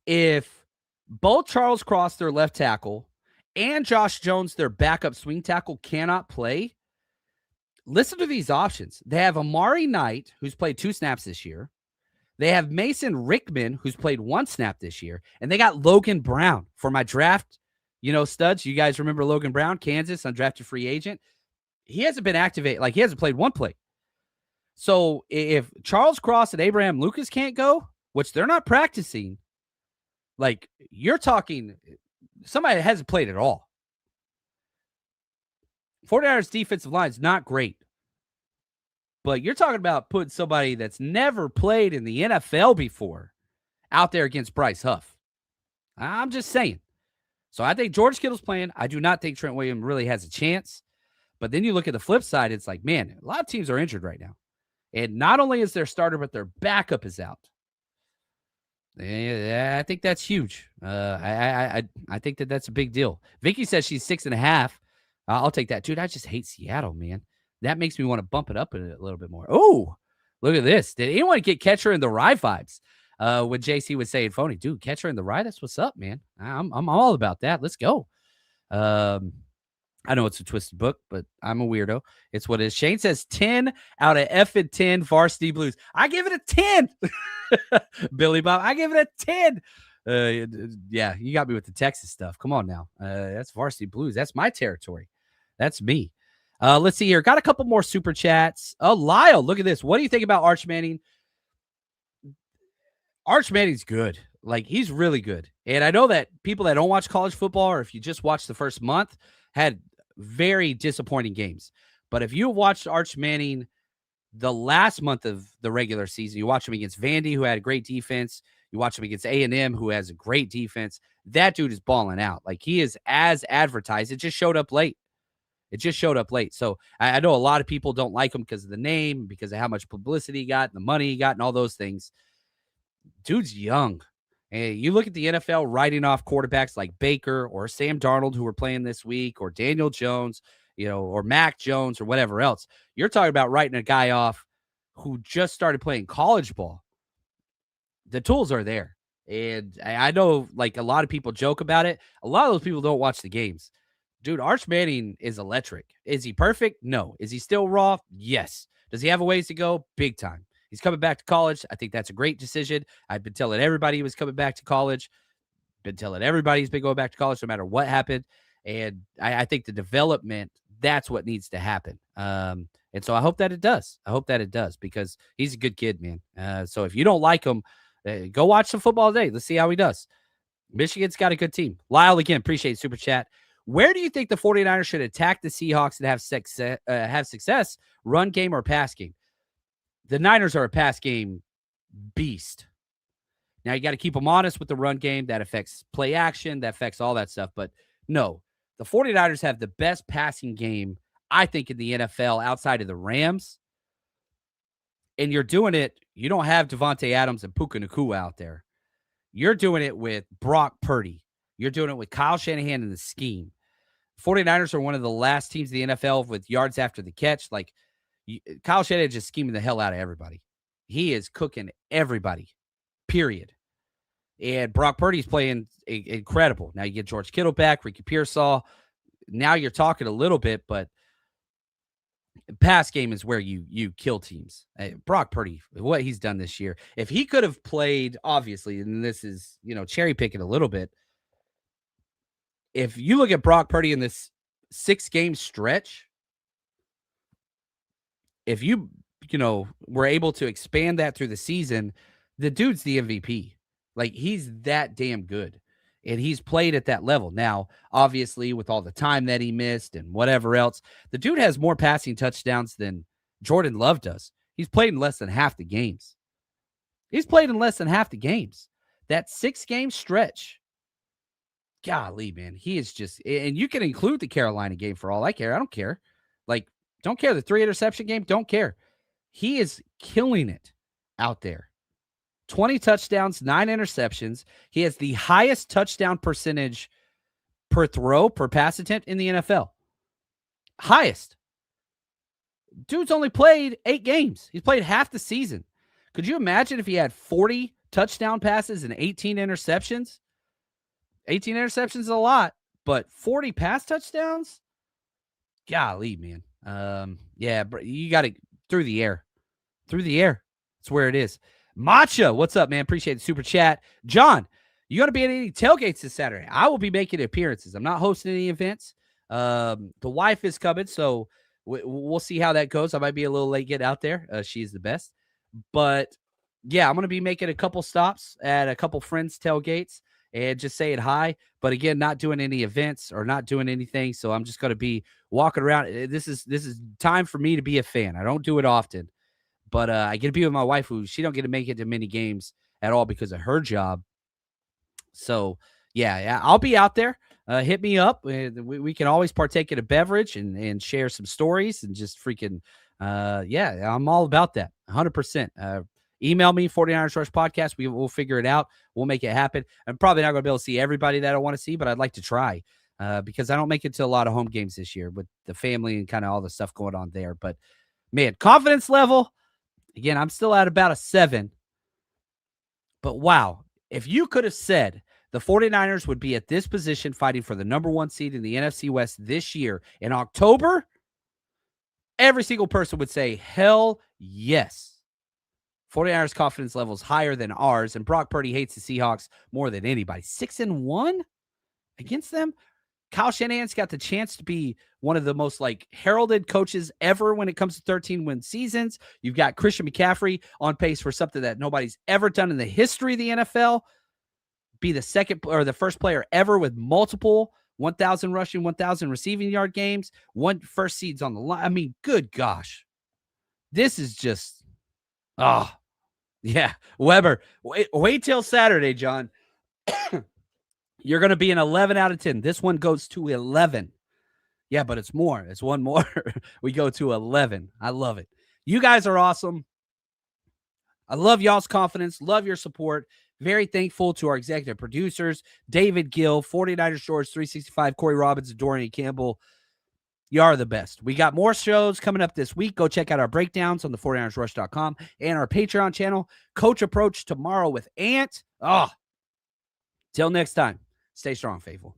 If both Charles Cross, their left tackle, and Josh Jones, their backup swing tackle, cannot play, listen to these options. They have Amari Knight, who's played 2 snaps this year. They have Mason Rickman, who's played 1 snap this year. And they got Logan Brown for my draft, studs. You guys remember Logan Brown, Kansas, undrafted free agent? He hasn't been activated. Like, he hasn't played 1 play. So if Charles Cross and Abraham Lucas can't go, which they're not practicing, like, you're talking somebody that hasn't played at all. 49ers defensive line is not great. But you're talking about putting somebody that's never played in the NFL before out there against Bryce Huff. I'm just saying. So I think George Kittle's playing. I do not think Trent Williams really has a chance. But then you look at the flip side, it's like, man, a lot of teams are injured right now. And not only is their starter, but their backup is out. Yeah, I think that's huge. I think that's a big deal. Vicky says she's 6.5. I'll take that. Dude, I just hate Seattle, man. That makes me want to bump it up a little bit more. Oh, look at this. Did anyone get Catcher in the Rye vibes? When JC was saying phony, dude, Catcher in the Rye, that's what's up, man. I'm all about that. Let's go. I know it's a twisted book, but I'm a weirdo. It's what it is. Shane says 10 out of F and 10 Varsity Blues. I give it a 10. Billy Bob, I give it a 10. Yeah, you got me with the Texas stuff. Come on now. That's Varsity Blues. That's my territory. That's me. Let's see here. Got a couple more super chats. Oh, Lyle, look at this. What do you think about Arch Manning? Arch Manning's good. Like, he's really good. And I know that people that don't watch college football, or if you just watch the first month, had very disappointing games. But if you watched Arch Manning the last month of the regular season, you watch him against Vandy, who had a great defense. You watch him against A&M, who has a great defense. That dude is balling out. Like, he is as advertised. It just showed up late. So I know a lot of people don't like him because of the name, because of how much publicity he got, and the money he got, and all those things. Dude's young. And you look at the NFL writing off quarterbacks like Baker or Sam Darnold, who were playing this week, or Daniel Jones, or Mac Jones, or whatever else. You're talking about writing a guy off who just started playing college ball. The tools are there. And I know, like, a lot of people joke about it. A lot of those people don't watch the games. Dude, Arch Manning is electric. Is he perfect? No. Is he still raw? Yes. Does he have a ways to go? Big time. He's coming back to college. I think that's a great decision. I've been telling everybody he was coming back to college. Been telling everybody he's been going back to college no matter what happened. And I think the development That's what needs to happen. And so I hope that it does. I hope that it does because he's a good kid, man. So if you don't like him, go watch some football today. Let's see how he does. Michigan's got a good team. Lyle, again, appreciate super chat. Where do you think the 49ers should attack the Seahawks and have success, run game or pass game? The Niners are a pass game beast. Now, you got to keep them honest with the run game. That affects play action. That affects all that stuff. But no, the 49ers have the best passing game, I think, in the NFL outside of the Rams. And you're doing it. You don't have Devontae Adams and Puka Nacua out there. You're doing it with Brock Purdy. You're doing it with Kyle Shanahan in the scheme. 49ers are one of the last teams in the NFL with yards after the catch. Like, Kyle Shanahan is just scheming the hell out of everybody. He is cooking everybody, period. And Brock Purdy's playing incredible. Now you get George Kittle back, Ricky Pearsall. Now you're talking a little bit, but pass game is where you kill teams. Brock Purdy, what he's done this year. If he could have played, obviously, and this is, cherry picking a little bit. If you look at Brock Purdy in this 6-game stretch, if you were able to expand that through the season, the dude's the MVP. Like, he's that damn good. And he's played at that level. Now, obviously, with all the time that he missed and whatever else, the dude has more passing touchdowns than Jordan Love does. He's played in less than half the games. That 6-game stretch, golly, man, he is just, and you can include the Carolina game for all I care. I don't care. Like, don't care. The 3-interception game, don't care. He is killing it out there. 20 touchdowns, 9 interceptions. He has the highest touchdown percentage per throw, per pass attempt in the NFL. Highest. Dude's only played 8 games. He's played half the season. Could you imagine if he had 40 touchdown passes and 18 interceptions? 18 interceptions is a lot, but 40 pass touchdowns? Golly, man. Yeah, you got to through the air. That's where it is. Matcha, what's up, man? Appreciate the super chat. John, you going to be at any tailgates this Saturday? I will be making appearances. I'm not hosting any events. The wife is coming, so we'll see how that goes. I might be a little late getting out there. She's the best. But, yeah, I'm going to be making a couple stops at a couple friends' tailgates and just saying hi. But, again, not doing any events or not doing anything, so I'm just going to be walking around. This is time for me to be a fan. I don't do it often. But I get to be with my wife, who she don't get to make it to many games at all because of her job. So, yeah, I'll be out there. Hit me up. We can always partake in a beverage and share some stories and just freaking, I'm all about that, 100%. Email me, 49ers Rush Podcast. We'll figure it out. We'll make it happen. I'm probably not going to be able to see everybody that I want to see, but I'd like to try because I don't make it to a lot of home games this year with the family and kind of all the stuff going on there. But, man, confidence level. Again, I'm still at about a 7. But wow, if you could have said the 49ers would be at this position fighting for the number 1 seed in the NFC West this year in October, every single person would say, hell yes. 49ers confidence level is higher than ours, and Brock Purdy hates the Seahawks more than anybody. 6-1 against them? Kyle Shanahan's got the chance to be one of the most heralded coaches ever when it comes to 13-win seasons. You've got Christian McCaffrey on pace for something that nobody's ever done in the history of the NFL. Be the second or the first player ever with multiple 1,000 rushing, 1,000 receiving yard games. First seeds on the line. I mean, good gosh. This is just, yeah. Weber, wait till Saturday, John. You're going to be an 11 out of 10. This one goes to 11. Yeah, but it's more. It's one more. We go to 11. I love it. You guys are awesome. I love y'all's confidence. Love your support. Very thankful to our executive producers, David Gill, 49ers George 365, Corey Robbins, and Dorian Campbell. You are the best. We got more shows coming up this week. Go check out our breakdowns on the 49ersrush.com and our Patreon channel. Coach Approach tomorrow with Ant. Till next time. Stay strong, faithful.